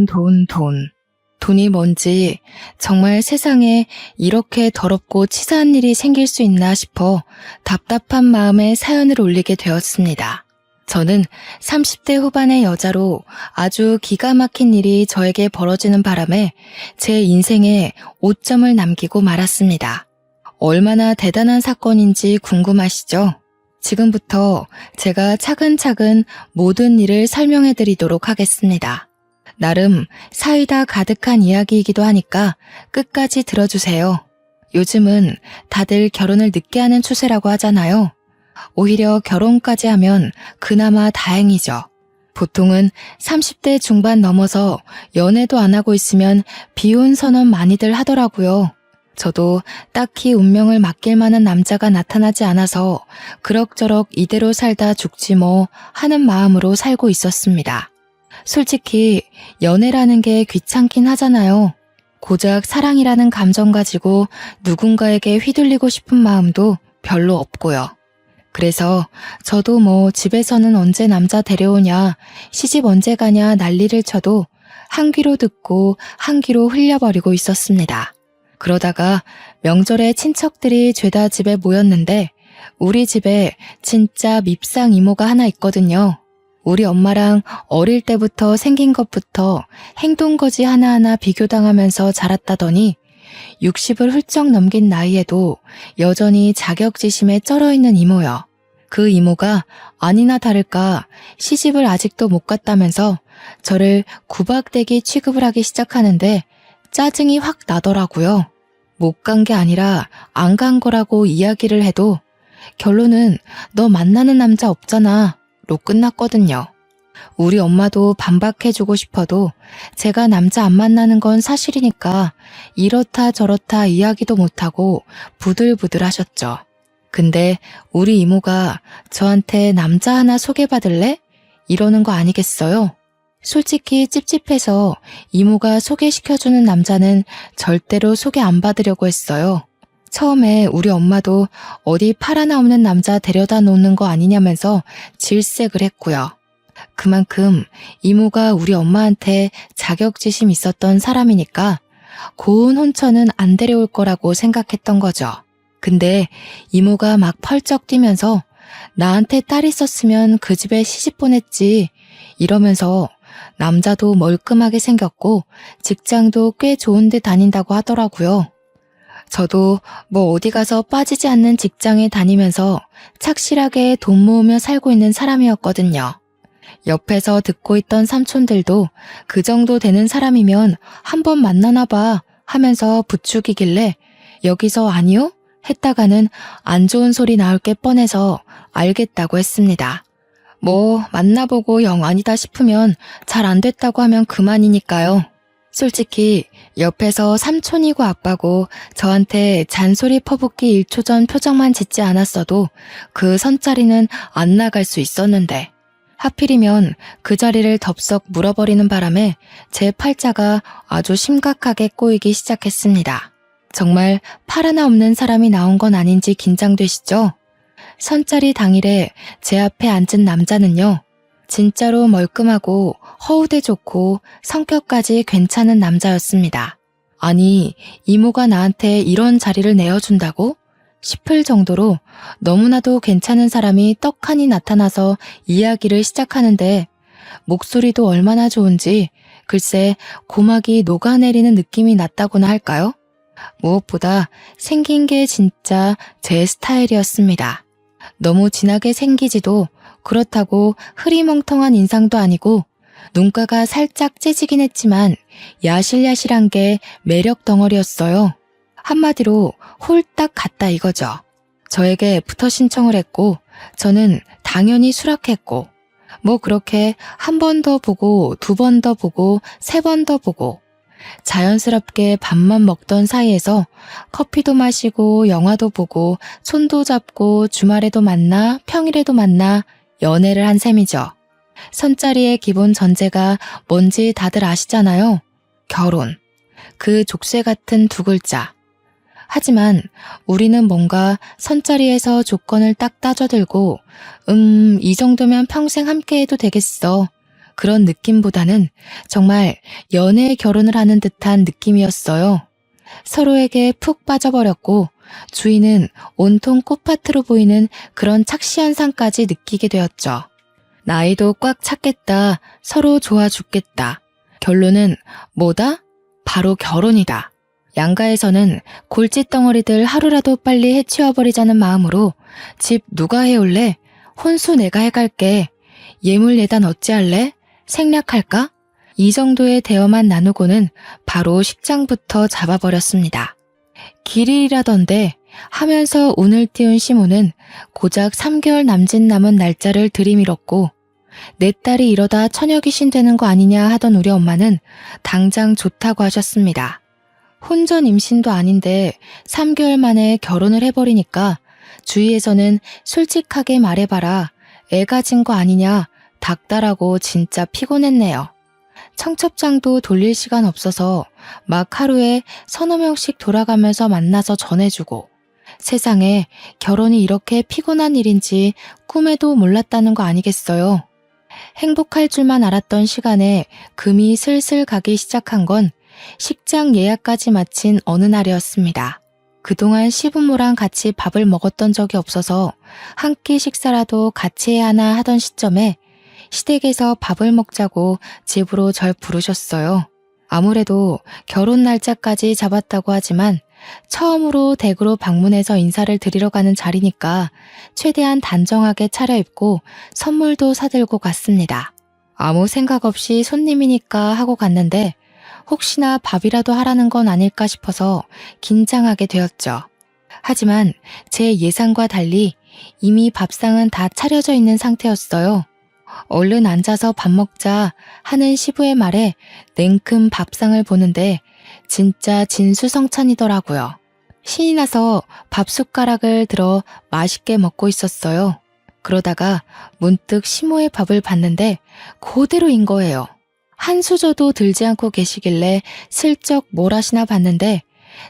돈. 돈이 뭔지 정말 세상에 이렇게 더럽고 치사한 일이 생길 수 있나 싶어 답답한 마음에 사연을 올리게 되었습니다. 저는 30대 후반의 여자로 아주 기가 막힌 일이 저에게 벌어지는 바람에 제 인생에 오점을 남기고 말았습니다. 얼마나 대단한 사건인지 궁금하시죠? 지금부터 제가 차근차근 모든 일을 설명해 드리도록 하겠습니다. 나름 사이다 가득한 이야기이기도 하니까 끝까지 들어주세요. 요즘은 다들 결혼을 늦게 하는 추세라고 하잖아요. 오히려 결혼까지 하면 그나마 다행이죠. 보통은 30대 중반 넘어서 연애도 안 하고 있으면 비혼 선언 많이들 하더라고요. 저도 딱히 운명을 맡길 만한 남자가 나타나지 않아서 그럭저럭 이대로 살다 죽지 뭐 하는 마음으로 살고 있었습니다. 솔직히 연애라는 게 귀찮긴 하잖아요. 고작 사랑이라는 감정 가지고 누군가에게 휘둘리고 싶은 마음도 별로 없고요. 그래서 저도 뭐 집에서는 언제 남자 데려오냐, 시집 언제 가냐 난리를 쳐도 한 귀로 듣고 한 귀로 흘려버리고 있었습니다. 그러다가 명절에 친척들이 죄다 집에 모였는데 우리 집에 진짜 밉상 이모가 하나 있거든요. 우리 엄마랑 어릴 때부터 생긴 것부터 행동거지 하나하나 비교당하면서 자랐다더니 60을 훌쩍 넘긴 나이에도 여전히 자격지심에 쩔어있는 이모요. 그 이모가 아니나 다를까 시집을 아직도 못 갔다면서 저를 구박대기 취급을 하기 시작하는데 짜증이 확 나더라고요. 못 간 게 아니라 안 간 거라고 이야기를 해도 결론은 너 만나는 남자 없잖아 로 끝났거든요. 우리 엄마도 반박해주고 싶어도 제가 남자 안 만나는 건 사실이니까 이렇다 저렇다 이야기도 못하고 부들부들 하셨죠. 근데 우리 이모가 저한테 남자 하나 소개받을래? 이러는 거 아니겠어요? 솔직히 찝찝해서 이모가 소개시켜주는 남자는 절대로 소개 안 받으려고 했어요. 처음에 우리 엄마도 어디 팔 하나 없는 남자 데려다 놓는 거 아니냐면서 질색을 했고요. 그만큼 이모가 우리 엄마한테 자격지심 있었던 사람이니까 고운 혼처는 안 데려올 거라고 생각했던 거죠. 근데 이모가 막 펄쩍 뛰면서 나한테 딸 있었으면 그 집에 시집 보냈지 이러면서 남자도 멀끔하게 생겼고 직장도 꽤 좋은 데 다닌다고 하더라고요. 저도 뭐 어디 가서 빠지지 않는 직장에 다니면서 착실하게 돈 모으며 살고 있는 사람이었거든요. 옆에서 듣고 있던 삼촌들도 그 정도 되는 사람이면 한번 만나나 봐 하면서 부추기길래 여기서 아니요? 했다가는 안 좋은 소리 나올 게 뻔해서 알겠다고 했습니다. 뭐 만나보고 영 아니다 싶으면 잘 안 됐다고 하면 그만이니까요. 솔직히 옆에서 삼촌이고 아빠고 저한테 잔소리 퍼붓기 1초 전 표정만 짓지 않았어도 그 선자리는 안 나갈 수 있었는데 하필이면 그 자리를 덥석 물어버리는 바람에 제 팔자가 아주 심각하게 꼬이기 시작했습니다. 정말 팔 하나 없는 사람이 나온 건 아닌지 긴장되시죠? 선자리 당일에 제 앞에 앉은 남자는요. 진짜로 멀끔하고 허우대 좋고 성격까지 괜찮은 남자였습니다. 아니, 이모가 나한테 이런 자리를 내어준다고? 싶을 정도로 너무나도 괜찮은 사람이 떡하니 나타나서 이야기를 시작하는데 목소리도 얼마나 좋은지 글쎄 고막이 녹아내리는 느낌이 났다고나 할까요? 무엇보다 생긴 게 진짜 제 스타일이었습니다. 너무 진하게 생기지도 그렇다고 흐리멍텅한 인상도 아니고 눈가가 살짝 째지긴 했지만 야실야실한 게 매력 덩어리였어요. 한마디로 홀딱 같다 이거죠. 저에게 애프터 신청을 했고 저는 당연히 수락했고 뭐 그렇게 한 번 더 보고 두 번 더 보고 세 번 더 보고 자연스럽게 밥만 먹던 사이에서 커피도 마시고 영화도 보고 손도 잡고 주말에도 만나 평일에도 만나 연애를 한 셈이죠. 선자리의 기본 전제가 뭔지 다들 아시잖아요. 결혼. 그 족쇄 같은 두 글자. 하지만 우리는 뭔가 선자리에서 조건을 딱 따져들고 이 정도면 평생 함께해도 되겠어. 그런 느낌보다는 정말 연애 결혼을 하는 듯한 느낌이었어요. 서로에게 푹 빠져버렸고 주위는 온통 꽃밭으로 보이는 그런 착시현상까지 느끼게 되었죠. 나이도 꽉 찼겠다. 서로 좋아 죽겠다. 결론은 뭐다? 바로 결혼이다. 양가에서는 골칫덩어리들 하루라도 빨리 해치워버리자는 마음으로 집 누가 해올래? 혼수 내가 해갈게. 예물 예단 어찌할래? 생략할까? 이 정도의 대화만 나누고는 바로 식장부터 잡아버렸습니다. 길일이라던데 하면서 운을 띄운 시모는 고작 3개월 남짓 남은 날짜를 들이밀었고 내 딸이 이러다 처녀귀신 되는 거 아니냐 하던 우리 엄마는 당장 좋다고 하셨습니다. 혼전 임신도 아닌데 3개월 만에 결혼을 해버리니까 주위에서는 솔직하게 말해봐라. 애 가진 거 아니냐 닥달하고 진짜 피곤했네요. 청첩장도 돌릴 시간 없어서 막 하루에 서너 명씩 돌아가면서 만나서 전해주고 세상에 결혼이 이렇게 피곤한 일인지 꿈에도 몰랐다는 거 아니겠어요. 행복할 줄만 알았던 시간에 금이 슬슬 가기 시작한 건 식장 예약까지 마친 어느 날이었습니다. 그동안 시부모랑 같이 밥을 먹었던 적이 없어서 한 끼 식사라도 같이 해야 하나 하던 시점에 시댁에서 밥을 먹자고 집으로 절 부르셨어요. 아무래도 결혼 날짜까지 잡았다고 하지만 처음으로 댁으로 방문해서 인사를 드리러 가는 자리니까 최대한 단정하게 차려입고 선물도 사들고 갔습니다. 아무 생각 없이 손님이니까 하고 갔는데 혹시나 밥이라도 하라는 건 아닐까 싶어서 긴장하게 되었죠. 하지만 제 예상과 달리 이미 밥상은 다 차려져 있는 상태였어요. 얼른 앉아서 밥 먹자 하는 시부의 말에 냉큼 밥상을 보는데 진짜 진수성찬이더라고요. 신이 나서 밥 숟가락을 들어 맛있게 먹고 있었어요. 그러다가 문득 시모의 밥을 봤는데 그대로인 거예요. 한 수저도 들지 않고 계시길래 슬쩍 뭘 하시나 봤는데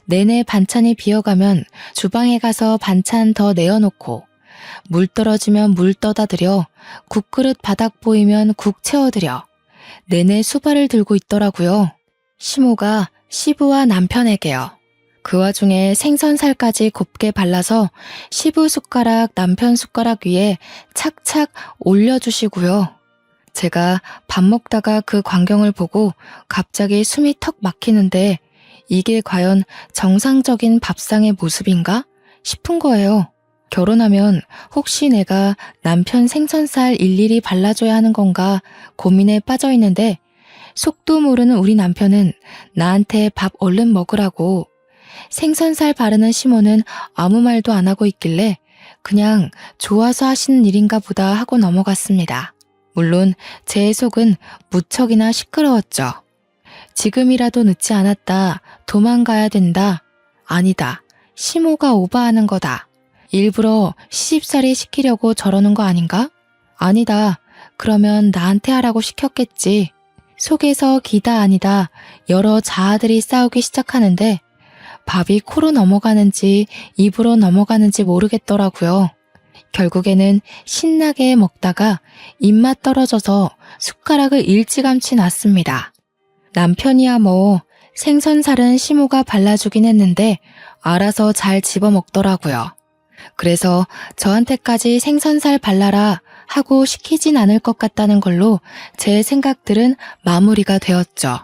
내내 반찬이 비어가면 주방에 가서 반찬 더 내어놓고 물 떨어지면 물 떠다 드려 국그릇 바닥 보이면 국 채워드려 내내 수발을 들고 있더라고요. 시모가 시부와 남편에게요. 그 와중에 생선살까지 곱게 발라서 시부 숟가락 남편 숟가락 위에 착착 올려주시고요. 제가 밥 먹다가 그 광경을 보고 갑자기 숨이 턱 막히는데 이게 과연 정상적인 밥상의 모습인가 싶은 거예요. 결혼하면 혹시 내가 남편 생선살 일일이 발라줘야 하는 건가 고민에 빠져 있는데 속도 모르는 우리 남편은 나한테 밥 얼른 먹으라고 생선살 바르는 시모는 아무 말도 안 하고 있길래 그냥 좋아서 하시는 일인가 보다 하고 넘어갔습니다. 물론 제 속은 무척이나 시끄러웠죠. 지금이라도 늦지 않았다. 도망가야 된다. 아니다. 시모가 오버하는 거다. 일부러 시집살이 시키려고 저러는 거 아닌가? 아니다. 그러면 나한테 하라고 시켰겠지. 속에서 기다 아니다 여러 자아들이 싸우기 시작하는데 밥이 코로 넘어가는지 입으로 넘어가는지 모르겠더라고요. 결국에는 신나게 먹다가 입맛 떨어져서 숟가락을 일찌감치 놨습니다. 남편이야 뭐 생선살은 시모가 발라주긴 했는데 알아서 잘 집어먹더라고요. 그래서 저한테까지 생선살 발라라 하고 시키진 않을 것 같다는 걸로 제 생각들은 마무리가 되었죠.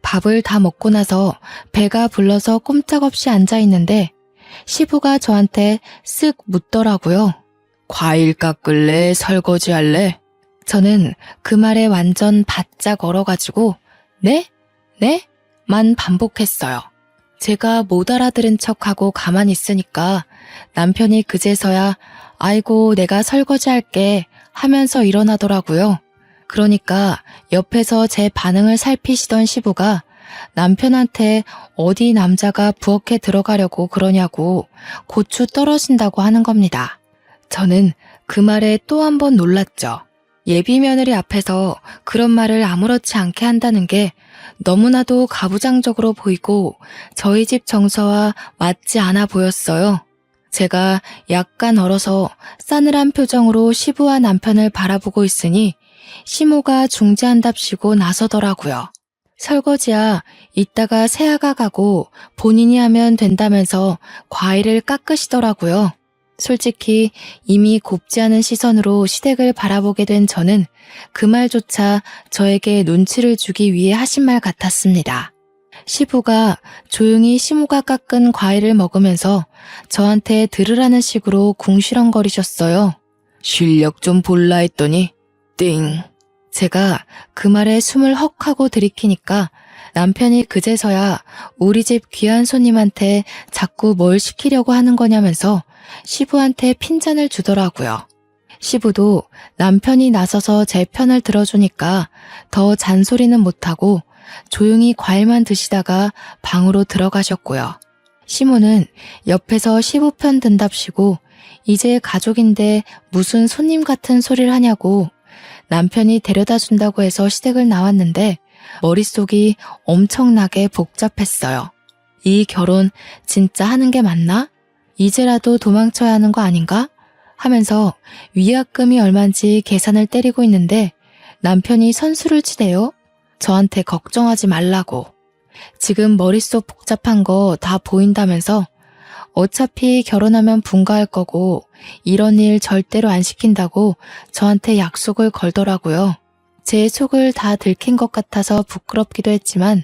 밥을 다 먹고 나서 배가 불러서 꼼짝없이 앉아있는데 시부가 저한테 쓱 묻더라고요. 과일 깎을래? 설거지 할래? 저는 그 말에 완전 바짝 얼어가지고 네? 네? 만 반복했어요. 제가 못 알아들은 척하고 가만히 있으니까 남편이 그제서야 아이고 내가 설거지 할게 하면서 일어나더라고요. 그러니까 옆에서 제 반응을 살피시던 시부가 남편한테 어디 남자가 부엌에 들어가려고 그러냐고 고추 떨어진다고 하는 겁니다. 저는 그 말에 또 한 번 놀랐죠. 예비 며느리 앞에서 그런 말을 아무렇지 않게 한다는 게 너무나도 가부장적으로 보이고 저희 집 정서와 맞지 않아 보였어요. 제가 약간 얼어서 싸늘한 표정으로 시부와 남편을 바라보고 있으니 시모가 중재한답시고 나서더라고요. 설거지야 이따가 세아가 가고 본인이 하면 된다면서 과일을 깎으시더라고요. 솔직히 이미 곱지 않은 시선으로 시댁을 바라보게 된 저는 그 말조차 저에게 눈치를 주기 위해 하신 말 같았습니다. 시부가 조용히 시모가 깎은 과일을 먹으면서 저한테 들으라는 식으로 궁시렁거리셨어요. 실력 좀 볼라 했더니 띵. 제가 그 말에 숨을 헉 하고 들이키니까 남편이 그제서야 우리 집 귀한 손님한테 자꾸 뭘 시키려고 하는 거냐면서 시부한테 핀잔을 주더라고요. 시부도 남편이 나서서 제 편을 들어주니까 더 잔소리는 못하고 조용히 과일만 드시다가 방으로 들어가셨고요. 시모는 옆에서 시부 편 든답시고 이제 가족인데 무슨 손님 같은 소리를 하냐고 남편이 데려다 준다고 해서 시댁을 나왔는데 머릿속이 엄청나게 복잡했어요. 이 결혼 진짜 하는 게 맞나? 이제라도 도망쳐야 하는 거 아닌가? 하면서 위약금이 얼만지 계산을 때리고 있는데 남편이 선수를 치대요. 저한테 걱정하지 말라고. 지금 머릿속 복잡한 거 다 보인다면서 어차피 결혼하면 분가할 거고 이런 일 절대로 안 시킨다고 저한테 약속을 걸더라고요. 제 속을 다 들킨 것 같아서 부끄럽기도 했지만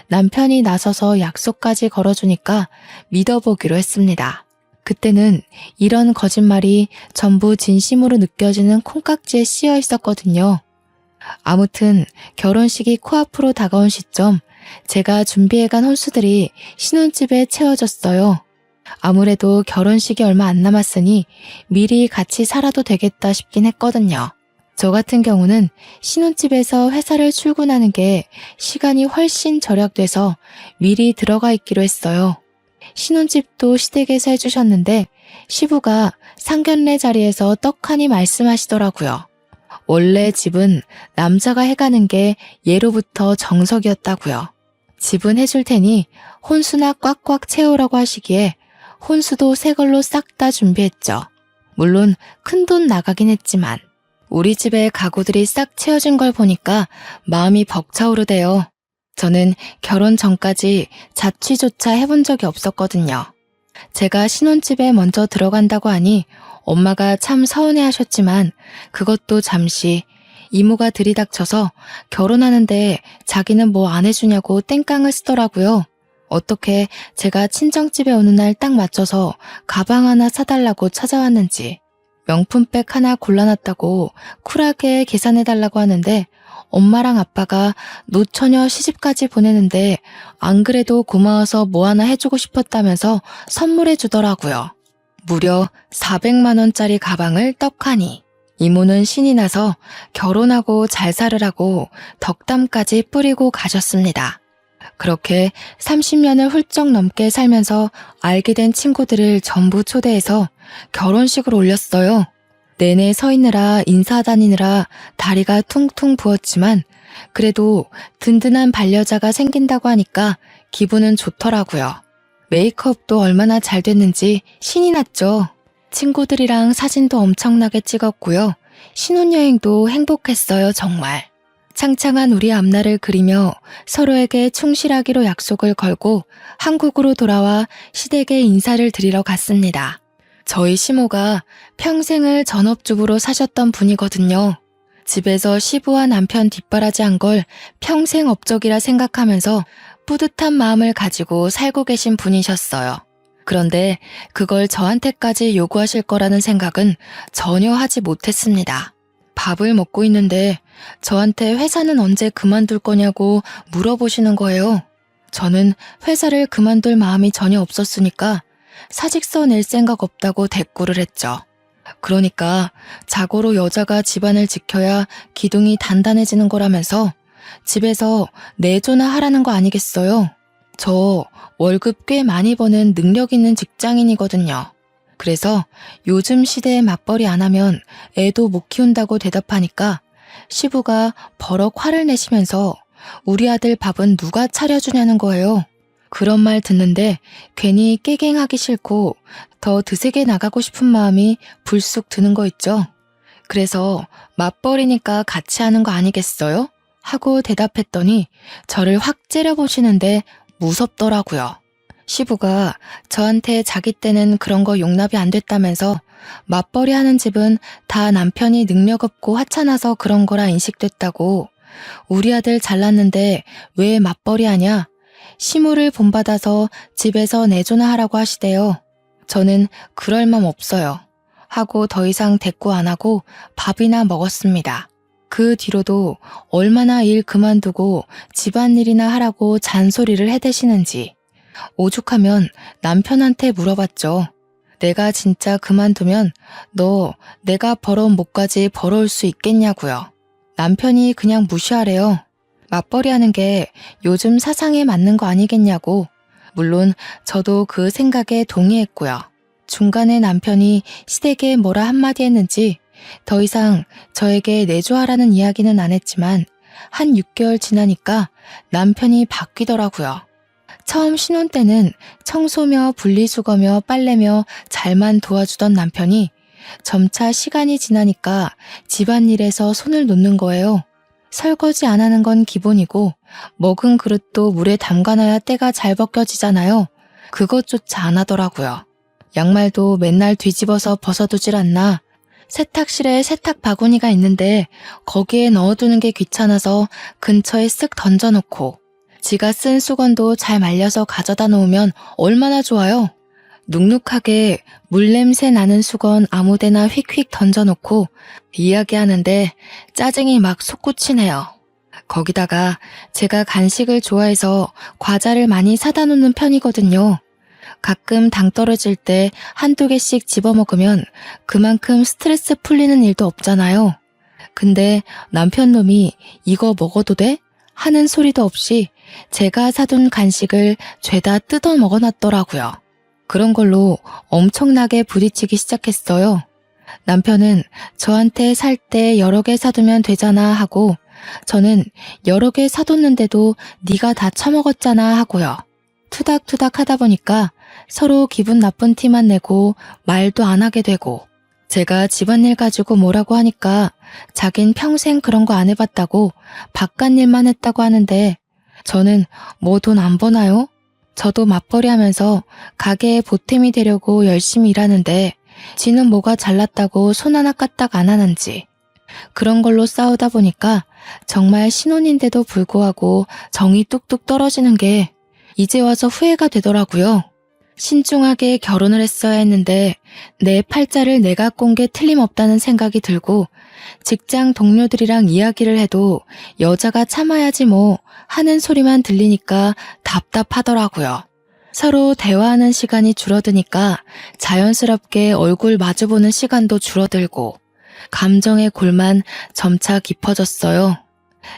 남편이 나서서 약속까지 걸어주니까 믿어보기로 했습니다. 그때는 이런 거짓말이 전부 진심으로 느껴지는 콩깍지에 씌여 있었거든요. 아무튼 결혼식이 코앞으로 다가온 시점 제가 준비해간 혼수들이 신혼집에 채워졌어요. 아무래도 결혼식이 얼마 안 남았으니 미리 같이 살아도 되겠다 싶긴 했거든요. 저 같은 경우는 신혼집에서 회사를 출근하는 게 시간이 훨씬 절약돼서 미리 들어가 있기로 했어요. 신혼집도 시댁에서 해주셨는데 시부가 상견례 자리에서 떡하니 말씀하시더라고요. 원래 집은 남자가 해가는 게 예로부터 정석이었다고요. 집은 해줄 테니 혼수나 꽉꽉 채우라고 하시기에 혼수도 새 걸로 싹 다 준비했죠. 물론 큰돈 나가긴 했지만 우리 집에 가구들이 싹 채워진 걸 보니까 마음이 벅차오르대요. 저는 결혼 전까지 자취조차 해본 적이 없었거든요. 제가 신혼집에 먼저 들어간다고 하니 엄마가 참 서운해하셨지만 그것도 잠시 이모가 들이닥쳐서 결혼하는데 자기는 뭐 안 해주냐고 땡깡을 쓰더라고요. 어떻게 제가 친정집에 오는 날 딱 맞춰서 가방 하나 사달라고 찾아왔는지 명품백 하나 골라놨다고 쿨하게 계산해달라고 하는데 엄마랑 아빠가 노처녀 시집까지 보내는데 안 그래도 고마워서 뭐 하나 해주고 싶었다면서 선물해 주더라고요. 무려 400만 원짜리 가방을 떡하니. 이모는 신이 나서 결혼하고 잘 살으라고 덕담까지 뿌리고 가셨습니다. 그렇게 30년을 훌쩍 넘게 살면서 알게 된 친구들을 전부 초대해서 결혼식을 올렸어요. 내내 서 있느라 인사 다니느라 다리가 퉁퉁 부었지만 그래도 든든한 반려자가 생긴다고 하니까 기분은 좋더라고요. 메이크업도 얼마나 잘 됐는지 신이 났죠. 친구들이랑 사진도 엄청나게 찍었고요. 신혼여행도 행복했어요, 정말. 창창한 우리 앞날을 그리며 서로에게 충실하기로 약속을 걸고 한국으로 돌아와 시댁에 인사를 드리러 갔습니다. 저희 시모가 평생을 전업주부로 사셨던 분이거든요. 집에서 시부와 남편 뒷바라지한 걸 평생 업적이라 생각하면서 뿌듯한 마음을 가지고 살고 계신 분이셨어요. 그런데 그걸 저한테까지 요구하실 거라는 생각은 전혀 하지 못했습니다. 밥을 먹고 있는데 저한테 회사는 언제 그만둘 거냐고 물어보시는 거예요. 저는 회사를 그만둘 마음이 전혀 없었으니까 사직서 낼 생각 없다고 대꾸를 했죠. 그러니까 자고로 여자가 집안을 지켜야 기둥이 단단해지는 거라면서 집에서 내조나 하라는 거 아니겠어요? 저 월급 꽤 많이 버는 능력 있는 직장인이거든요. 그래서 요즘 시대에 맞벌이 안 하면 애도 못 키운다고 대답하니까 시부가 버럭 화를 내시면서 우리 아들 밥은 누가 차려주냐는 거예요. 그런 말 듣는데 괜히 깨갱하기 싫고 더 드세게 나가고 싶은 마음이 불쑥 드는 거 있죠. 그래서 맞벌이니까 같이 하는 거 아니겠어요? 하고 대답했더니 저를 확 째려보시는데 무섭더라고요. 시부가 저한테 자기 때는 그런 거 용납이 안 됐다면서 맞벌이 하는 집은 다 남편이 능력 없고 하찮아서 그런 거라 인식됐다고, 우리 아들 잘났는데 왜 맞벌이 하냐? 시무를 본받아서 집에서 내조나 하라고 하시대요. 저는 그럴 맘 없어요. 하고 더 이상 대꾸 안 하고 밥이나 먹었습니다. 그 뒤로도 얼마나 일 그만두고 집안일이나 하라고 잔소리를 해대시는지 오죽하면 남편한테 물어봤죠. 내가 진짜 그만두면 너 내가 벌어온 목까지 벌어올 수 있겠냐고요. 남편이 그냥 무시하래요. 맞벌이 하는 게 요즘 사상에 맞는 거 아니겠냐고. 물론 저도 그 생각에 동의했고요. 중간에 남편이 시댁에 뭐라 한마디 했는지 더 이상 저에게 내조하라는 이야기는 안 했지만 한 6개월 지나니까 남편이 바뀌더라고요. 처음 신혼 때는 청소며 분리수거며 빨래며 잘만 도와주던 남편이 점차 시간이 지나니까 집안일에서 손을 놓는 거예요. 설거지 안 하는 건 기본이고 먹은 그릇도 물에 담가놔야 때가 잘 벗겨지잖아요. 그것조차 안 하더라고요. 양말도 맨날 뒤집어서 벗어두질 않나. 세탁실에 세탁 바구니가 있는데 거기에 넣어두는 게 귀찮아서 근처에 쓱 던져놓고, 지가 쓴 수건도 잘 말려서 가져다 놓으면 얼마나 좋아요. 눅눅하게 물냄새 나는 수건 아무데나 휙휙 던져놓고 이야기하는데 짜증이 막 솟구치네요. 거기다가 제가 간식을 좋아해서 과자를 많이 사다 놓는 편이거든요. 가끔 당 떨어질 때 한두 개씩 집어먹으면 그만큼 스트레스 풀리는 일도 없잖아요. 근데 남편놈이 이거 먹어도 돼? 하는 소리도 없이 제가 사둔 간식을 죄다 뜯어 먹어놨더라고요. 그런 걸로 엄청나게 부딪히기 시작했어요. 남편은 저한테 살 때 여러 개 사두면 되잖아 하고, 저는 여러 개 사뒀는데도 네가 다 처먹었잖아 하고요. 투닥투닥 하다 보니까 서로 기분 나쁜 티만 내고 말도 안 하게 되고, 제가 집안일 가지고 뭐라고 하니까 자긴 평생 그런 거 안 해봤다고 바깥일만 했다고 하는데, 저는 뭐 돈 안 버나요? 저도 맞벌이 하면서 가게에 보탬이 되려고 열심히 일하는데 지는 뭐가 잘났다고 손 하나 까딱 안 하는지. 그런 걸로 싸우다 보니까 정말 신혼인데도 불구하고 정이 뚝뚝 떨어지는 게 이제 와서 후회가 되더라고요. 신중하게 결혼을 했어야 했는데 내 팔자를 내가 꼰 게 틀림없다는 생각이 들고, 직장 동료들이랑 이야기를 해도 여자가 참아야지 뭐 하는 소리만 들리니까 답답하더라고요. 서로 대화하는 시간이 줄어드니까 자연스럽게 얼굴 마주보는 시간도 줄어들고 감정의 골만 점차 깊어졌어요.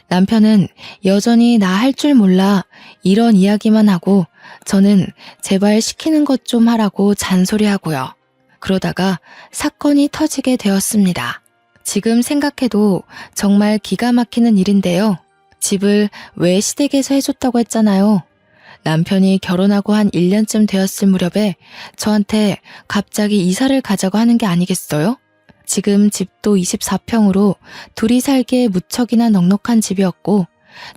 남편은 여전히 나 할 줄 몰라 이런 이야기만 하고, 저는 제발 시키는 것 좀 하라고 잔소리하고요. 그러다가 사건이 터지게 되었습니다. 지금 생각해도 정말 기가 막히는 일인데요. 집을 왜 시댁에서 해줬다고 했잖아요. 남편이 결혼하고 한 1년쯤 되었을 무렵에 저한테 갑자기 이사를 가자고 하는 게 아니겠어요? 지금 집도 24평으로 둘이 살기에 무척이나 넉넉한 집이었고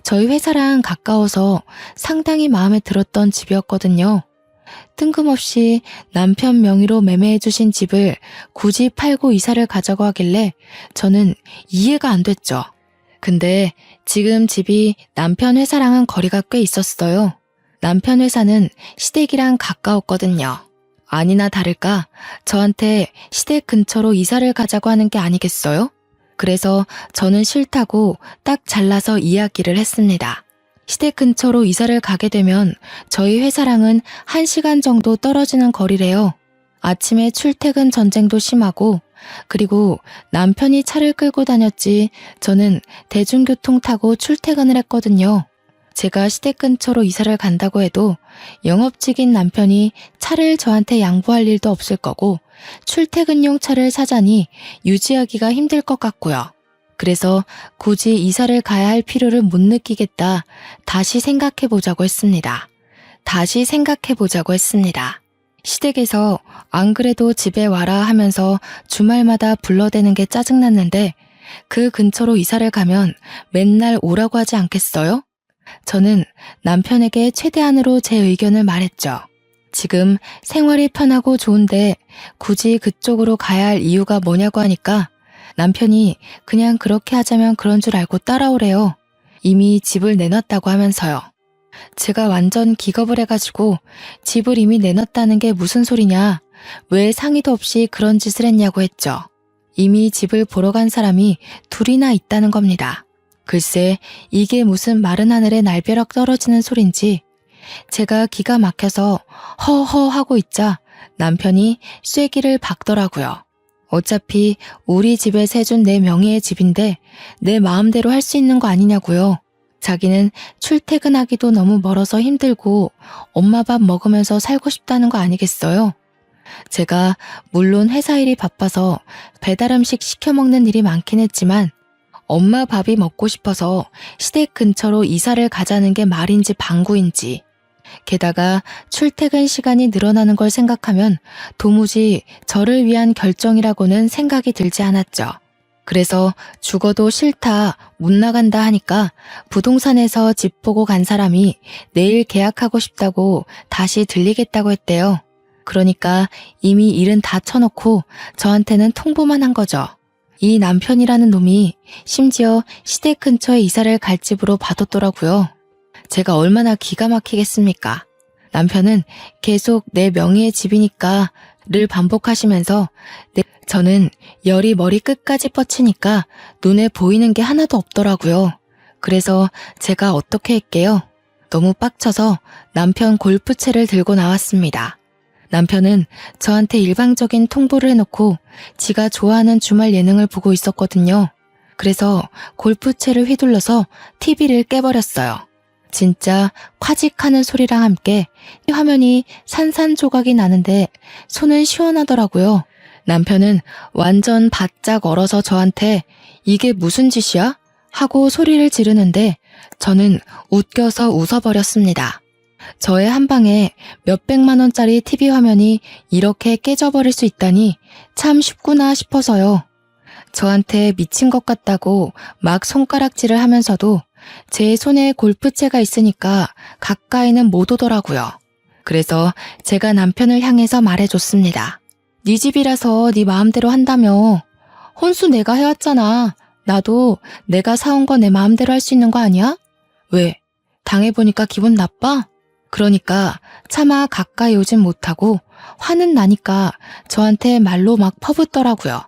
저희 회사랑 가까워서 상당히 마음에 들었던 집이었거든요. 뜬금없이 남편 명의로 매매해주신 집을 굳이 팔고 이사를 가자고 하길래 저는 이해가 안 됐죠. 근데 지금 집이 남편 회사랑은 거리가 꽤 있었어요. 남편 회사는 시댁이랑 가까웠거든요. 아니나 다를까 저한테 시댁 근처로 이사를 가자고 하는 게 아니겠어요? 그래서 저는 싫다고 딱 잘라서 이야기를 했습니다. 시댁 근처로 이사를 가게 되면 저희 회사랑은 1시간 정도 떨어지는 거리래요. 아침에 출퇴근 전쟁도 심하고, 그리고 남편이 차를 끌고 다녔지 저는 대중교통 타고 출퇴근을 했거든요. 제가 시댁 근처로 이사를 간다고 해도 영업직인 남편이 차를 저한테 양보할 일도 없을 거고 출퇴근용 차를 사자니 유지하기가 힘들 것 같고요. 그래서 굳이 이사를 가야 할 필요를 못 느끼겠다. 다시 생각해보자고 했습니다. 시댁에서 안 그래도 집에 와라 하면서 주말마다 불러대는 게 짜증났는데 그 근처로 이사를 가면 맨날 오라고 하지 않겠어요? 저는 남편에게 최대한으로 제 의견을 말했죠. 지금 생활이 편하고 좋은데 굳이 그쪽으로 가야 할 이유가 뭐냐고 하니까 남편이 그냥 그렇게 하자면 그런 줄 알고 따라오래요. 이미 집을 내놨다고 하면서요. 제가 완전 기겁을 해가지고 집을 이미 내놨다는 게 무슨 소리냐, 왜 상의도 없이 그런 짓을 했냐고 했죠. 이미 집을 보러 간 사람이 둘이나 있다는 겁니다. 글쎄 이게 무슨 마른 하늘에 날벼락 떨어지는 소린지 제가 기가 막혀서 허허 하고 있자 남편이 쐐기를 박더라고요. 어차피 우리 집에서 해준 내 명의의 집인데 내 마음대로 할 수 있는 거 아니냐고요. 자기는 출퇴근하기도 너무 멀어서 힘들고 엄마 밥 먹으면서 살고 싶다는 거 아니겠어요? 제가 물론 회사 일이 바빠서 배달 음식 시켜 먹는 일이 많긴 했지만 엄마 밥이 먹고 싶어서 시댁 근처로 이사를 가자는 게 말인지 방구인지, 게다가 출퇴근 시간이 늘어나는 걸 생각하면 도무지 저를 위한 결정이라고는 생각이 들지 않았죠. 그래서 죽어도 싫다, 못 나간다 하니까 부동산에서 집 보고 간 사람이 내일 계약하고 싶다고 다시 들리겠다고 했대요. 그러니까 이미 일은 다 쳐놓고 저한테는 통보만 한 거죠. 이 남편이라는 놈이 심지어 시댁 근처에 이사를 갈 집으로 봐뒀더라고요. 제가 얼마나 기가 막히겠습니까? 남편은 계속 내 명의의 집이니까 를 반복하시면서 저는 열이 머리 끝까지 뻗치니까 눈에 보이는 게 하나도 없더라고요. 그래서 제가 어떻게 할게요? 너무 빡쳐서 남편 골프채를 들고 나왔습니다. 남편은 저한테 일방적인 통보를 해놓고 지가 좋아하는 주말 예능을 보고 있었거든요. 그래서 골프채를 휘둘러서 TV를 깨버렸어요. 진짜 콰직하는 소리랑 함께 화면이 산산조각이 나는데 손은 시원하더라고요. 남편은 완전 바짝 얼어서 저한테 이게 무슨 짓이야? 하고 소리를 지르는데 저는 웃겨서 웃어버렸습니다. 저의 한 방에 몇백만 원짜리 TV 화면이 이렇게 깨져버릴 수 있다니 참 쉽구나 싶어서요. 저한테 미친 것 같다고 막 손가락질을 하면서도 제 손에 골프채가 있으니까 가까이는 못 오더라고요. 그래서 제가 남편을 향해서 말해줬습니다. 네 집이라서 네 마음대로 한다며. 혼수 내가 해왔잖아. 나도 내가 사온 거 내 마음대로 할 수 있는 거 아니야? 왜? 당해보니까 기분 나빠? 그러니까 차마 가까이 오진 못하고 화는 나니까 저한테 말로 막 퍼붓더라고요.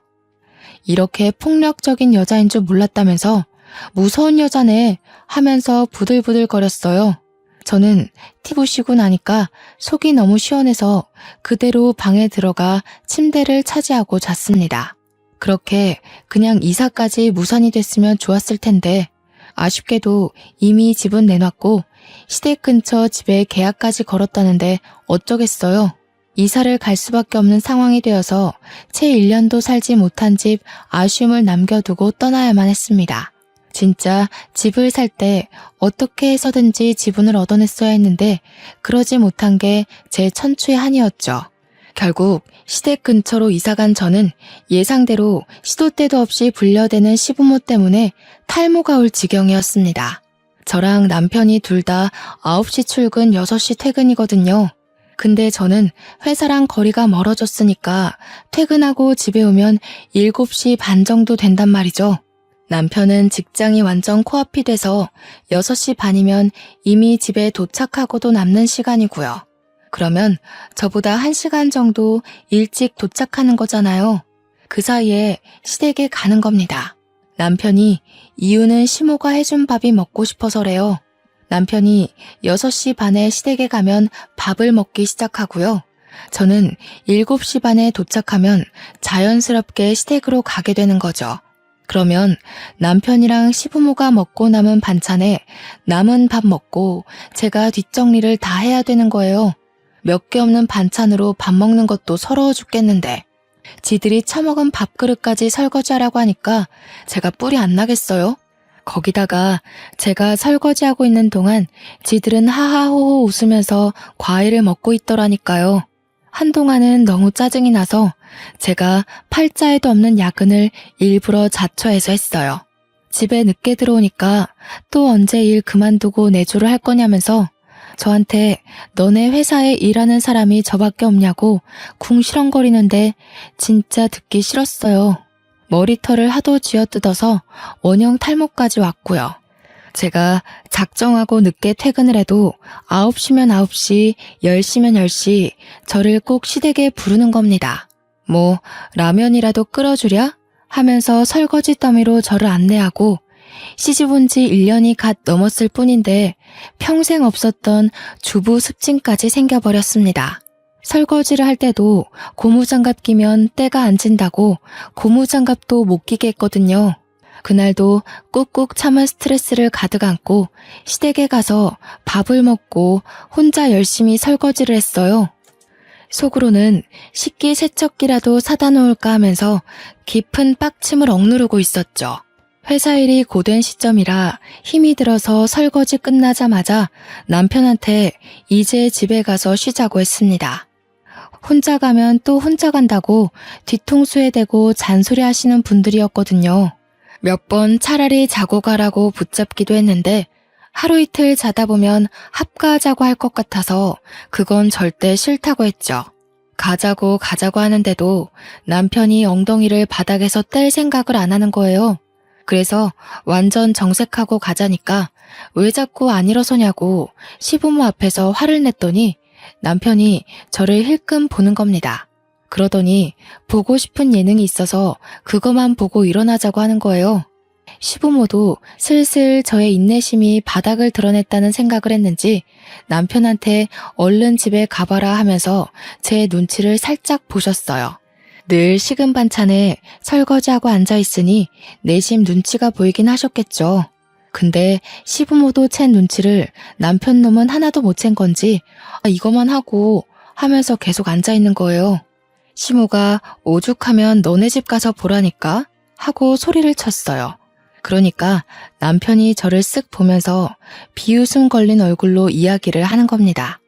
이렇게 폭력적인 여자인 줄 몰랐다면서 무서운 여자네 하면서 부들부들거렸어요. 저는 TV 쉬고 나니까 속이 너무 시원해서 그대로 방에 들어가 침대를 차지하고 잤습니다. 그렇게 그냥 이사까지 무산이 됐으면 좋았을 텐데 아쉽게도 이미 집은 내놨고 시댁 근처 집에 계약까지 걸었다는데 어쩌겠어요. 이사를 갈 수밖에 없는 상황이 되어서 채 1년도 살지 못한 집 아쉬움을 남겨두고 떠나야만 했습니다. 진짜 집을 살 때 어떻게 해서든지 지분을 얻어냈어야 했는데 그러지 못한 게 제 천추의 한이었죠. 결국 시댁 근처로 이사간 저는 예상대로 시도 때도 없이 불려대는 시부모 때문에 탈모가 올 지경이었습니다. 저랑 남편이 둘 다 9시 출근 6시 퇴근이거든요. 근데 저는 회사랑 거리가 멀어졌으니까 퇴근하고 집에 오면 7시 반 정도 된단 말이죠. 남편은 직장이 완전 코앞이 돼서 6시 반이면 이미 집에 도착하고도 남는 시간이고요. 그러면 저보다 1시간 정도 일찍 도착하는 거잖아요. 그 사이에 시댁에 가는 겁니다. 남편이 이유는 시모가 해준 밥이 먹고 싶어서래요. 남편이 6시 반에 시댁에 가면 밥을 먹기 시작하고요. 저는 7시 반에 도착하면 자연스럽게 시댁으로 가게 되는 거죠. 그러면 남편이랑 시부모가 먹고 남은 반찬에 남은 밥 먹고 제가 뒷정리를 다 해야 되는 거예요. 몇 개 없는 반찬으로 밥 먹는 것도 서러워 죽겠는데 지들이 처먹은 밥그릇까지 설거지하라고 하니까 제가 뿔이 안 나겠어요? 거기다가 제가 설거지하고 있는 동안 지들은 하하호호 웃으면서 과일을 먹고 있더라니까요. 한동안은 너무 짜증이 나서 제가 팔자에도 없는 야근을 일부러 자처해서 했어요. 집에 늦게 들어오니까 또 언제 일 그만두고 내조를 할 거냐면서 저한테 너네 회사에 일하는 사람이 저밖에 없냐고 궁시렁거리는데 진짜 듣기 싫었어요. 머리털을 하도 쥐어뜯어서 원형 탈모까지 왔고요. 제가 작정하고 늦게 퇴근을 해도 9시면 9시, 10시면 10시 저를 꼭 시댁에 부르는 겁니다. 뭐 라면이라도 끓여주랴? 하면서 설거지 더미로 저를 안내하고 시집 온 지 1년이 갓 넘었을 뿐인데 평생 없었던 주부 습진까지 생겨버렸습니다. 설거지를 할 때도 고무장갑 끼면 때가 안 진다고 고무장갑도 못 끼게 했거든요. 그날도 꾹꾹 참은 스트레스를 가득 안고 시댁에 가서 밥을 먹고 혼자 열심히 설거지를 했어요. 속으로는 식기세척기라도 사다 놓을까 하면서 깊은 빡침을 억누르고 있었죠. 회사 일이 고된 시점이라 힘이 들어서 설거지 끝나자마자 남편한테 이제 집에 가서 쉬자고 했습니다. 혼자 가면 또 혼자 간다고 뒤통수에 대고 잔소리 하시는 분들이었거든요. 몇 번 차라리 자고 가라고 붙잡기도 했는데 하루 이틀 자다 보면 합가하자고 할 것 같아서 그건 절대 싫다고 했죠. 가자고 하는데도 남편이 엉덩이를 바닥에서 뗄 생각을 안 하는 거예요. 그래서 완전 정색하고 가자니까 왜 자꾸 안 일어서냐고 시부모 앞에서 화를 냈더니 남편이 저를 힐끔 보는 겁니다. 그러더니 보고 싶은 예능이 있어서 그것만 보고 일어나자고 하는 거예요. 시부모도 슬슬 저의 인내심이 바닥을 드러냈다는 생각을 했는지 남편한테 얼른 집에 가봐라 하면서 제 눈치를 살짝 보셨어요. 늘 식은 반찬에 설거지하고 앉아있으니 내심 눈치가 보이긴 하셨겠죠. 근데 시부모도 챈 눈치를 남편 놈은 하나도 못 챈 건지 이거만 하고 하면서 계속 앉아있는 거예요. 시모가 오죽하면 너네 집 가서 보라니까 하고 소리를 쳤어요. 그러니까 남편이 저를 쓱 보면서 비웃음 걸린 얼굴로 이야기를 하는 겁니다.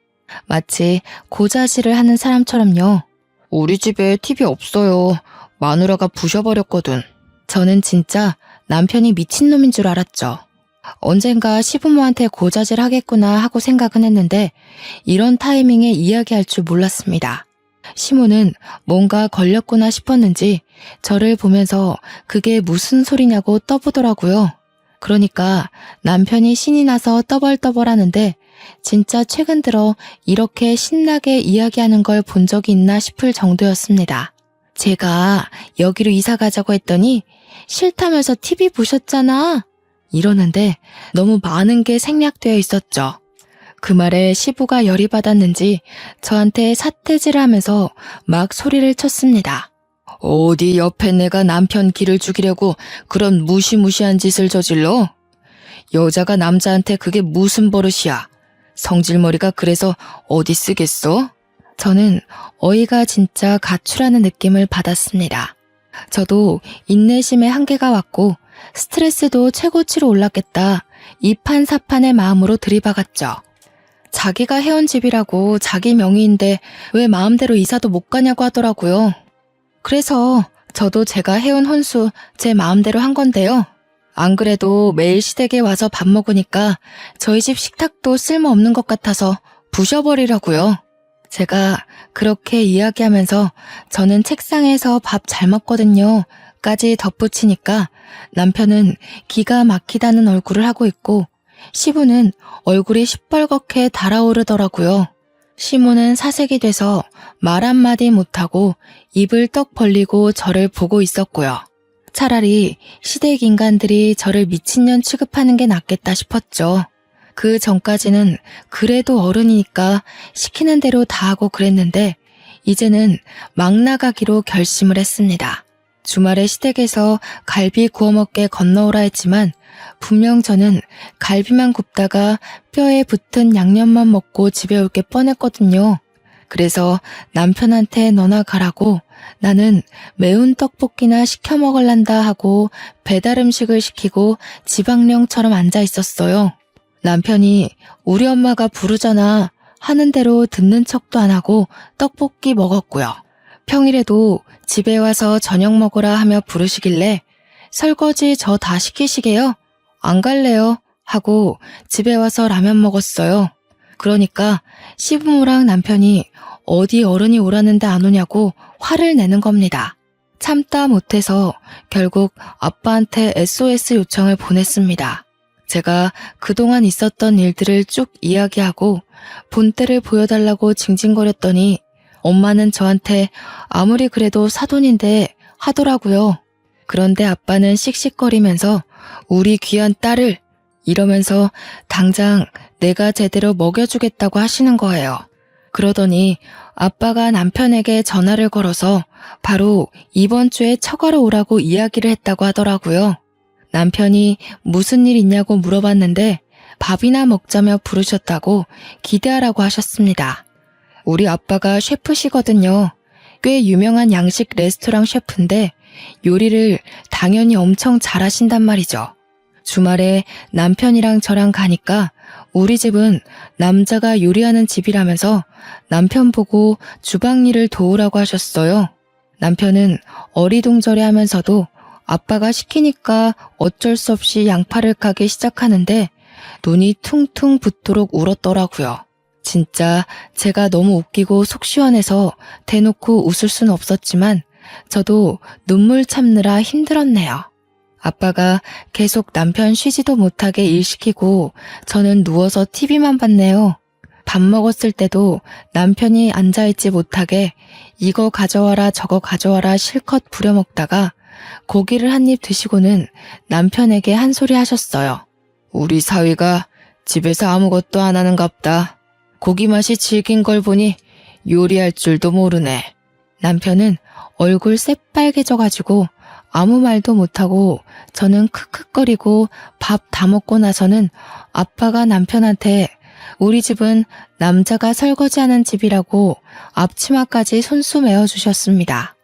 마치 고자질을 하는 사람처럼요. 우리 집에 TV 없어요. 마누라가 부셔버렸거든. 저는 진짜 남편이 미친놈인 줄 알았죠. 언젠가 시부모한테 고자질 하겠구나 하고 생각은 했는데 이런 타이밍에 이야기할 줄 몰랐습니다. 시모는 뭔가 걸렸구나 싶었는지 저를 보면서 그게 무슨 소리냐고 떠보더라고요. 그러니까 남편이 신이 나서 떠벌떠벌하는데 진짜 최근 들어 이렇게 신나게 이야기하는 걸 본 적이 있나 싶을 정도였습니다. 제가 여기로 이사 가자고 했더니 싫다면서 TV 보셨잖아. 이러는데 너무 많은 게 생략되어 있었죠. 그 말에 시부가 열이 받았는지 저한테 삿대질을 하면서 막 소리를 쳤습니다. 어디 옆에 내가 남편 기를 죽이려고 그런 무시무시한 짓을 저질러? 여자가 남자한테 그게 무슨 버릇이야? 성질머리가 그래서 어디 쓰겠어? 저는 어이가 진짜 가출하는 느낌을 받았습니다. 저도 인내심의 한계가 왔고 스트레스도 최고치로 올랐겠다. 이판사판의 마음으로 들이박았죠. 자기가 해온 집이라고 자기 명의인데 왜 마음대로 이사도 못 가냐고 하더라고요. 그래서 저도 제가 해온 혼수 제 마음대로 한 건데요. 안 그래도 매일 시댁에 와서 밥 먹으니까 저희 집 식탁도 쓸모없는 것 같아서 부셔버리라고요. 제가 그렇게 이야기하면서 저는 책상에서 밥 잘 먹거든요 까지 덧붙이니까 남편은 기가 막히다는 얼굴을 하고 있고 시부는 얼굴이 시뻘겋게 달아오르더라고요. 시모는 사색이 돼서 말 한마디 못하고 입을 떡 벌리고 저를 보고 있었고요. 차라리 시댁 인간들이 저를 미친년 취급하는 게 낫겠다 싶었죠. 그 전까지는 그래도 어른이니까 시키는 대로 다 하고 그랬는데 이제는 막 나가기로 결심을 했습니다. 주말에 시댁에서 갈비 구워 먹게 건너오라 했지만 분명 저는 갈비만 굽다가 뼈에 붙은 양념만 먹고 집에 올 게 뻔했거든요. 그래서 남편한테 너나 가라고 나는 매운 떡볶이나 시켜 먹을란다 하고 배달 음식을 시키고 지방령처럼 앉아 있었어요. 남편이 우리 엄마가 부르잖아 하는 대로 듣는 척도 안 하고 떡볶이 먹었고요. 평일에도 집에 와서 저녁 먹으라 하며 부르시길래 설거지 저 다 시키시게요? 안 갈래요? 하고 집에 와서 라면 먹었어요. 그러니까 시부모랑 남편이 어디 어른이 오라는데 안 오냐고 화를 내는 겁니다. 참다 못해서 결국 아빠한테 SOS 요청을 보냈습니다. 제가 그동안 있었던 일들을 쭉 이야기하고 본때를 보여달라고 징징거렸더니 엄마는 저한테 아무리 그래도 사돈인데 하더라고요. 그런데 아빠는 씩씩거리면서 우리 귀한 딸을 이러면서 당장 내가 제대로 먹여주겠다고 하시는 거예요. 그러더니 아빠가 남편에게 전화를 걸어서 바로 이번 주에 처가로 오라고 이야기를 했다고 하더라고요. 남편이 무슨 일 있냐고 물어봤는데 밥이나 먹자며 부르셨다고 기대하라고 하셨습니다. 우리 아빠가 셰프시거든요. 꽤 유명한 양식 레스토랑 셰프인데 요리를 당연히 엄청 잘하신단 말이죠. 주말에 남편이랑 저랑 가니까 우리 집은 남자가 요리하는 집이라면서 남편 보고 주방 일을 도우라고 하셨어요. 남편은 어리둥절해 하면서도 아빠가 시키니까 어쩔 수 없이 양파를 까기 시작하는데 눈이 퉁퉁 붓도록 울었더라고요. 진짜 제가 너무 웃기고 속 시원해서 대놓고 웃을 순 없었지만 저도 눈물 참느라 힘들었네요. 아빠가 계속 남편 쉬지도 못하게 일 시키고 저는 누워서 TV만 봤네요. 밥 먹었을 때도 남편이 앉아있지 못하게 이거 가져와라 저거 가져와라 실컷 부려먹다가 고기를 한 입 드시고는 남편에게 한 소리 하셨어요. 우리 사위가 집에서 아무것도 안 하는갑다. 고기 맛이 질긴 걸 보니 요리할 줄도 모르네. 남편은 얼굴 새빨개져가지고 아무 말도 못하고 저는 크크거리고 밥 다 먹고 나서는 아빠가 남편한테 우리 집은 남자가 설거지하는 집이라고 앞치마까지 손수 메어주셨습니다.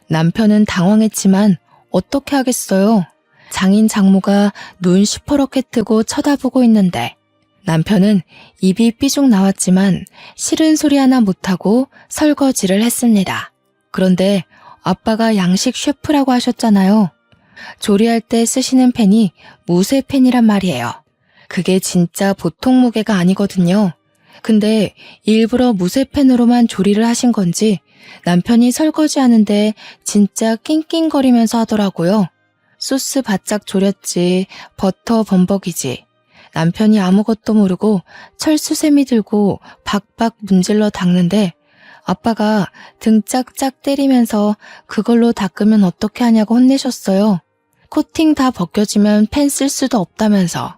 남편은 당황했지만 어떻게 하겠어요? 장인 장모가 눈 시퍼렇게 뜨고 쳐다보고 있는데 남편은 입이 삐죽 나왔지만 싫은 소리 하나 못하고 설거지를 했습니다. 그런데 아빠가 양식 셰프라고 하셨잖아요. 조리할 때 쓰시는 팬이 무쇠팬이란 말이에요. 그게 진짜 보통 무게가 아니거든요. 근데 일부러 무쇠팬으로만 조리를 하신 건지 남편이 설거지하는데 진짜 낑낑거리면서 하더라고요. 소스 바짝 졸였지, 버터 범벅이지. 남편이 아무것도 모르고 철수세미 들고 박박 문질러 닦는데 아빠가 등 짝짝 때리면서 그걸로 닦으면 어떻게 하냐고 혼내셨어요. 코팅 다 벗겨지면 펜 쓸 수도 없다면서.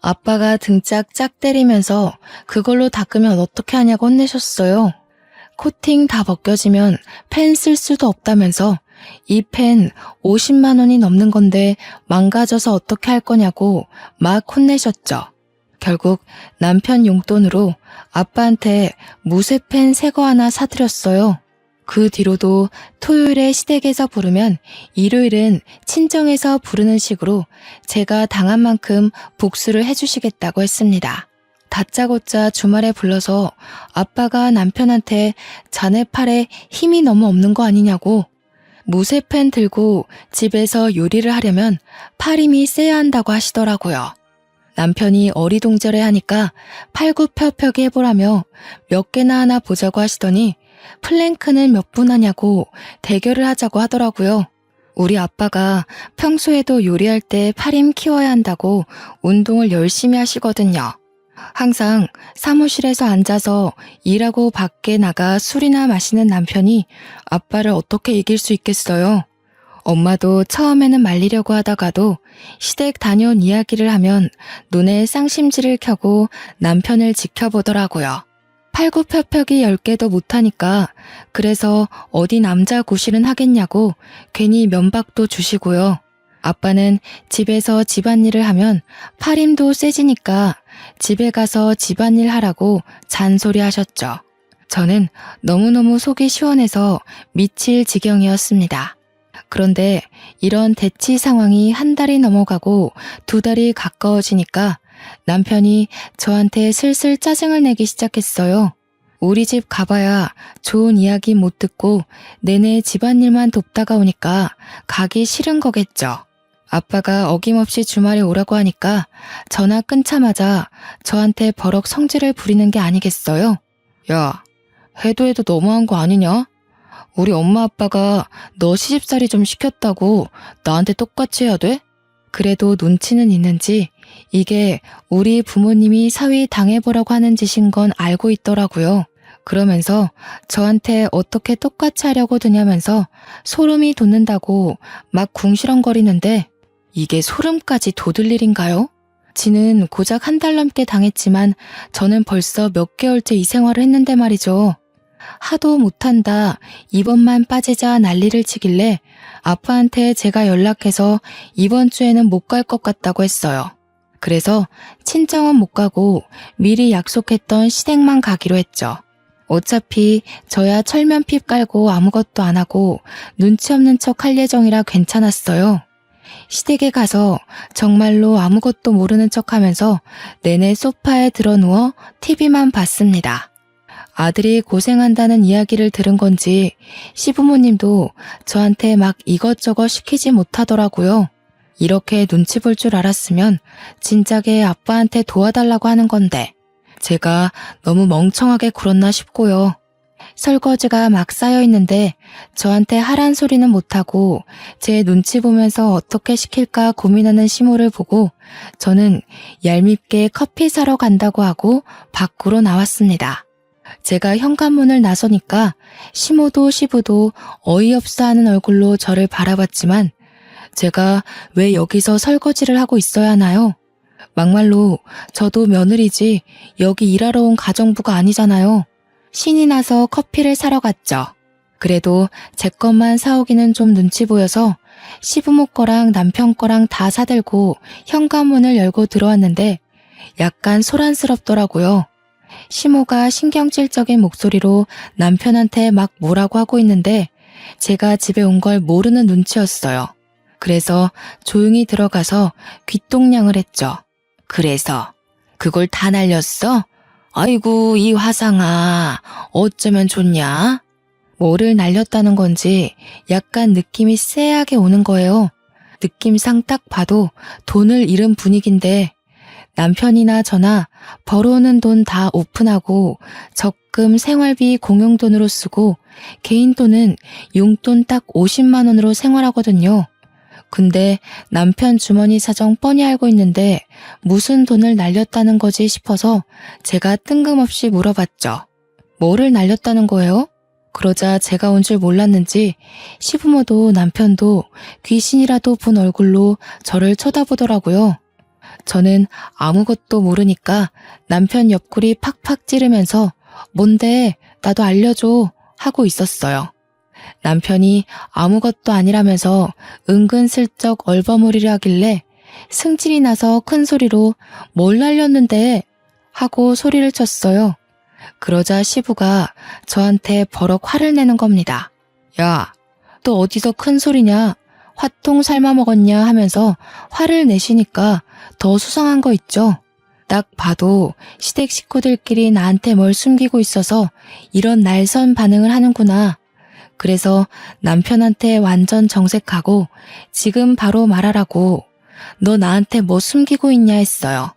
아빠가 등 짝짝 때리면서 그걸로 닦으면 어떻게 하냐고 혼내셨어요. 코팅 다 벗겨지면 펜 쓸 수도 없다면서 이 펜 50만 원이 넘는 건데 망가져서 어떻게 할 거냐고 막 혼내셨죠. 결국 남편 용돈으로 아빠한테 무쇠펜 새거 하나 사드렸어요. 그 뒤로도 토요일에 시댁에서 부르면 일요일은 친정에서 부르는 식으로 제가 당한 만큼 복수를 해주시겠다고 했습니다. 다짜고짜 주말에 불러서 아빠가 남편한테 자네 팔에 힘이 너무 없는 거 아니냐고 무쇠펜 들고 집에서 요리를 하려면 팔 힘이 세야 한다고 하시더라고요. 남편이 어리둥절해 하니까 팔굽혀펴기 해보라며 몇 개나 하나 보자고 하시더니 플랭크는 몇 분 하냐고 대결을 하자고 하더라고요. 우리 아빠가 평소에도 요리할 때 팔힘 키워야 한다고 운동을 열심히 하시거든요. 항상 사무실에서 앉아서 일하고 밖에 나가 술이나 마시는 남편이 아빠를 어떻게 이길 수 있겠어요? 엄마도 처음에는 말리려고 하다가도 시댁 다녀온 이야기를 하면 눈에 쌍심지를 켜고 남편을 지켜보더라고요. 팔굽혀펴기 10개도 못하니까 그래서 어디 남자 구실은 하겠냐고 괜히 면박도 주시고요. 아빠는 집에서 집안일을 하면 팔힘도 세지니까 집에 가서 집안일 하라고 잔소리 하셨죠. 저는 너무너무 속이 시원해서 미칠 지경이었습니다. 그런데 이런 대치 상황이 한 달이 넘어가고 두 달이 가까워지니까 남편이 저한테 슬슬 짜증을 내기 시작했어요. 우리 집 가봐야 좋은 이야기 못 듣고 내내 집안일만 돕다가 오니까 가기 싫은 거겠죠. 아빠가 어김없이 주말에 오라고 하니까 전화 끊자마자 저한테 버럭 성질을 부리는 게 아니겠어요? 야, 해도 너무한 거 아니냐? 우리 엄마 아빠가 너 시집살이 좀 시켰다고 나한테 똑같이 해야 돼? 그래도 눈치는 있는지 이게 우리 부모님이 사위 당해보라고 하는 짓인 건 알고 있더라고요. 그러면서 저한테 어떻게 똑같이 하려고 드냐면서 소름이 돋는다고 막 궁시렁거리는데 이게 소름까지 돋을 일인가요? 지는 고작 한 달 넘게 당했지만 저는 벌써 몇 개월째 이 생활을 했는데 말이죠. 하도 못한다, 이번만 빠지자 난리를 치길래 아빠한테 제가 연락해서 이번 주에는 못 갈 것 같다고 했어요. 그래서 친정은 못 가고 미리 약속했던 시댁만 가기로 했죠. 어차피 저야 철면핍 깔고 아무것도 안 하고 눈치 없는 척 할 예정이라 괜찮았어요. 시댁에 가서 정말로 아무것도 모르는 척하면서 내내 소파에 드러누워 TV만 봤습니다. 아들이 고생한다는 이야기를 들은 건지 시부모님도 저한테 막 이것저것 시키지 못하더라고요. 이렇게 눈치 볼 줄 알았으면 진작에 아빠한테 도와달라고 하는 건데 제가 너무 멍청하게 굴었나 싶고요. 설거지가 막 쌓여 있는데 저한테 하란 소리는 못하고 제 눈치 보면서 어떻게 시킬까 고민하는 시모를 보고 저는 얄밉게 커피 사러 간다고 하고 밖으로 나왔습니다. 제가 현관문을 나서니까 시모도 시부도 어이없어 하는 얼굴로 저를 바라봤지만 제가 왜 여기서 설거지를 하고 있어야 하나요? 막말로 저도 며느리지 여기 일하러 온 가정부가 아니잖아요. 신이 나서 커피를 사러 갔죠. 그래도 제 것만 사오기는 좀 눈치 보여서 시부모 거랑 남편 거랑 다 사들고 현관문을 열고 들어왔는데 약간 소란스럽더라고요. 시모가 신경질적인 목소리로 남편한테 막 뭐라고 하고 있는데 제가 집에 온 걸 모르는 눈치였어요. 그래서 조용히 들어가서 귓동냥을 했죠. 그래서 그걸 다 날렸어? 아이고 이 화상아 어쩌면 좋냐? 뭐를 날렸다는 건지 약간 느낌이 쎄하게 오는 거예요. 느낌상 딱 봐도 돈을 잃은 분위기인데 남편이나 저나 벌어오는 돈 다 오픈하고 적금 생활비 공용돈으로 쓰고 개인 돈은 용돈 딱 50만 원으로 생활하거든요. 근데 남편 주머니 사정 뻔히 알고 있는데 무슨 돈을 날렸다는 거지 싶어서 제가 뜬금없이 물어봤죠. 뭐를 날렸다는 거예요? 그러자 제가 온 줄 몰랐는지 시부모도 남편도 귀신이라도 본 얼굴로 저를 쳐다보더라고요. 저는 아무것도 모르니까 남편 옆구리 팍팍 찌르면서 뭔데 나도 알려줘 하고 있었어요. 남편이 아무것도 아니라면서 은근슬쩍 얼버무리려 하길래 승질이 나서 큰 소리로 뭘 날렸는데 하고 소리를 쳤어요. 그러자 시부가 저한테 버럭 화를 내는 겁니다. 야, 또 어디서 큰 소리냐? 화통 삶아 먹었냐 하면서 화를 내시니까 더 수상한 거 있죠. 딱 봐도 시댁 식구들끼리 나한테 뭘 숨기고 있어서 이런 날선 반응을 하는구나. 그래서 남편한테 완전 정색하고 지금 바로 말하라고 너 나한테 뭐 숨기고 있냐 했어요.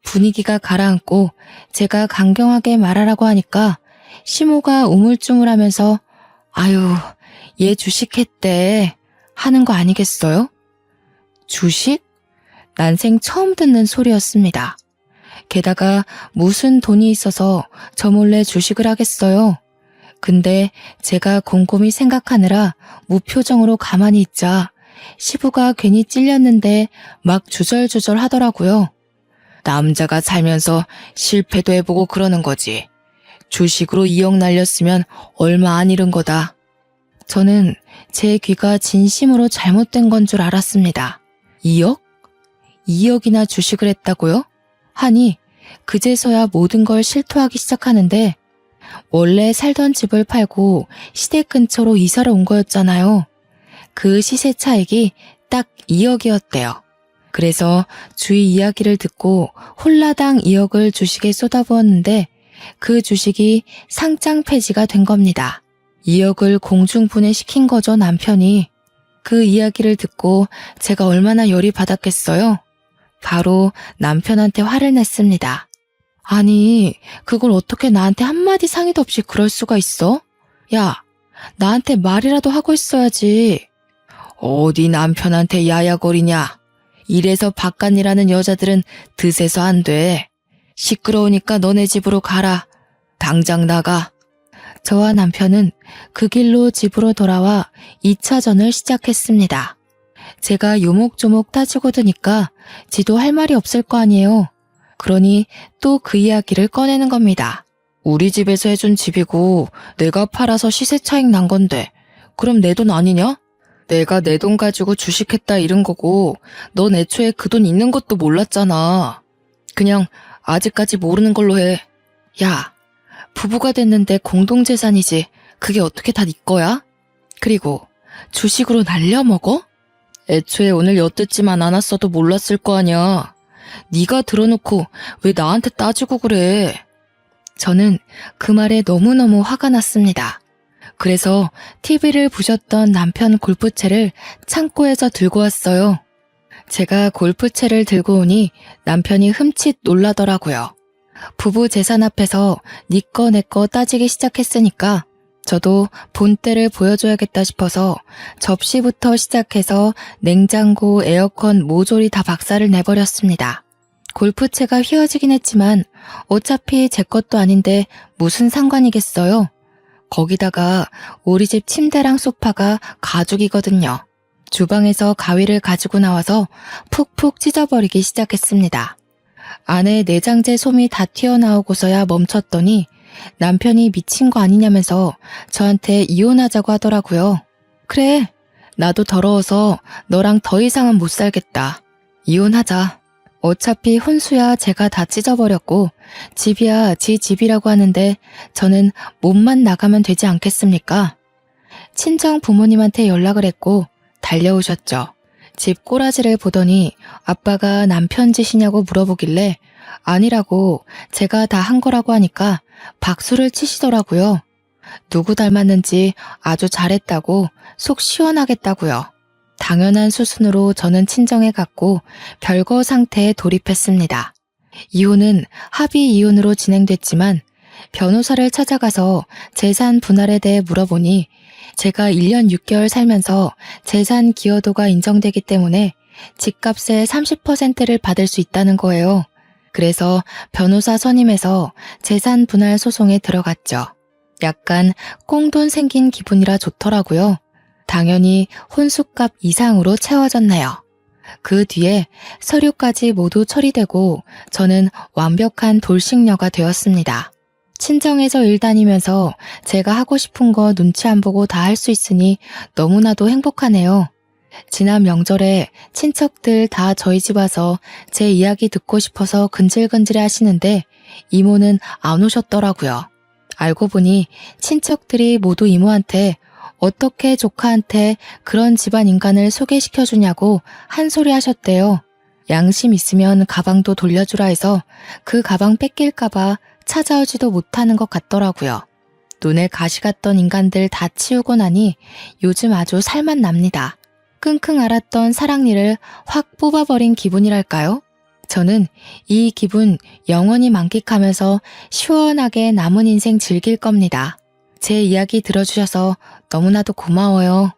분위기가 가라앉고 제가 강경하게 말하라고 하니까 시모가 우물쭈물하면서 아유 얘 주식했대 하는 거 아니겠어요? 주식? 난생 처음 듣는 소리였습니다. 게다가 무슨 돈이 있어서 저 몰래 주식을 하겠어요. 근데 제가 곰곰이 생각하느라 무표정으로 가만히 있자 시부가 괜히 찔렸는데 막 주절주절 하더라고요. 남자가 살면서 실패도 해보고 그러는 거지. 주식으로 2억 날렸으면 얼마 안 잃은 거다. 저는 제 귀가 진심으로 잘못된 건 줄 알았습니다. 2억? 2억이나 주식을 했다고요? 하니 그제서야 모든 걸 실토하기 시작하는데 원래 살던 집을 팔고 시댁 근처로 이사를 온 거였잖아요. 그 시세 차익이 딱 2억이었대요. 그래서 주위 이야기를 듣고 홀라당 2억을 주식에 쏟아부었는데 그 주식이 상장 폐지가 된 겁니다. 2억을 공중분해시킨 거죠, 남편이. 그 이야기를 듣고 제가 얼마나 열이 받았겠어요? 바로 남편한테 화를 냈습니다. 아니, 그걸 어떻게 나한테 한마디 상의도 없이 그럴 수가 있어? 야, 나한테 말이라도 하고 있어야지. 어디 남편한테 야야거리냐. 이래서 바깥일하는 여자들은 드세서 안 돼. 시끄러우니까 너네 집으로 가라. 당장 나가. 저와 남편은 그 길로 집으로 돌아와 2차전을 시작했습니다. 제가 요목조목 따지고 드니까 지도 할 말이 없을 거 아니에요. 그러니 또 그 이야기를 꺼내는 겁니다. 우리 집에서 해준 집이고 내가 팔아서 시세 차익 난 건데 그럼 내 돈 아니냐? 내가 내 돈 가지고 주식했다 이런 거고 넌 애초에 그 돈 있는 것도 몰랐잖아. 그냥 아직까지 모르는 걸로 해. 야, 부부가 됐는데 공동재산이지 그게 어떻게 다 네 거야? 그리고 주식으로 날려먹어? 애초에 오늘 엿듣지만 않았어도 몰랐을 거 아니야. 네가 들어놓고 왜 나한테 따지고 그래? 저는 그 말에 너무너무 화가 났습니다. 그래서 TV를 부셨던 남편 골프채를 창고에서 들고 왔어요. 제가 골프채를 들고 오니 남편이 흠칫 놀라더라고요. 부부 재산 앞에서 네 거 내 거 따지기 시작했으니까 저도 본때를 보여줘야겠다 싶어서 접시부터 시작해서 냉장고, 에어컨, 모조리 다 박살을 내버렸습니다. 골프채가 휘어지긴 했지만 어차피 제 것도 아닌데 무슨 상관이겠어요. 거기다가 우리 집 침대랑 소파가 가죽이거든요. 주방에서 가위를 가지고 나와서 푹푹 찢어버리기 시작했습니다. 안에 내장재 솜이 다 튀어나오고서야 멈췄더니 남편이 미친 거 아니냐면서 저한테 이혼하자고 하더라고요. 그래, 나도 더러워서 너랑 더 이상은 못 살겠다. 이혼하자. 어차피 혼수야 제가 다 찢어버렸고 집이야 지 집이라고 하는데 저는 몸만 나가면 되지 않겠습니까? 친정 부모님한테 연락을 했고 달려오셨죠. 집 꼬라지를 보더니 아빠가 남편 짓이냐고 물어보길래 아니라고 제가 다 한 거라고 하니까 박수를 치시더라고요. 누구 닮았는지 아주 잘했다고 속 시원하겠다고요. 당연한 수순으로 저는 친정에 갔고 별거 상태에 돌입했습니다. 이혼은 합의 이혼으로 진행됐지만 변호사를 찾아가서 재산 분할에 대해 물어보니 제가 1년 6개월 살면서 재산 기여도가 인정되기 때문에 집값의 30%를 받을 수 있다는 거예요. 그래서 변호사 선임해서 재산 분할 소송에 들어갔죠. 약간 꽁돈 생긴 기분이라 좋더라고요. 당연히 혼수값 이상으로 채워졌네요. 그 뒤에 서류까지 모두 처리되고 저는 완벽한 돌싱녀가 되었습니다. 친정에서 일 다니면서 제가 하고 싶은 거 눈치 안 보고 다 할 수 있으니 너무나도 행복하네요. 지난 명절에 친척들 다 저희 집 와서 제 이야기 듣고 싶어서 근질근질 하시는데 이모는 안 오셨더라고요. 알고 보니 친척들이 모두 이모한테 어떻게 조카한테 그런 집안 인간을 소개시켜주냐고 한 소리 하셨대요. 양심 있으면 가방도 돌려주라 해서 그 가방 뺏길까봐 찾아오지도 못하는 것 같더라고요. 눈에 가시 갔던 인간들 다 치우고 나니 요즘 아주 살만 납니다. 끙끙 앓았던 사랑니를 확 뽑아버린 기분이랄까요? 저는 이 기분 영원히 만끽하면서 시원하게 남은 인생 즐길 겁니다. 제 이야기 들어주셔서 너무나도 고마워요.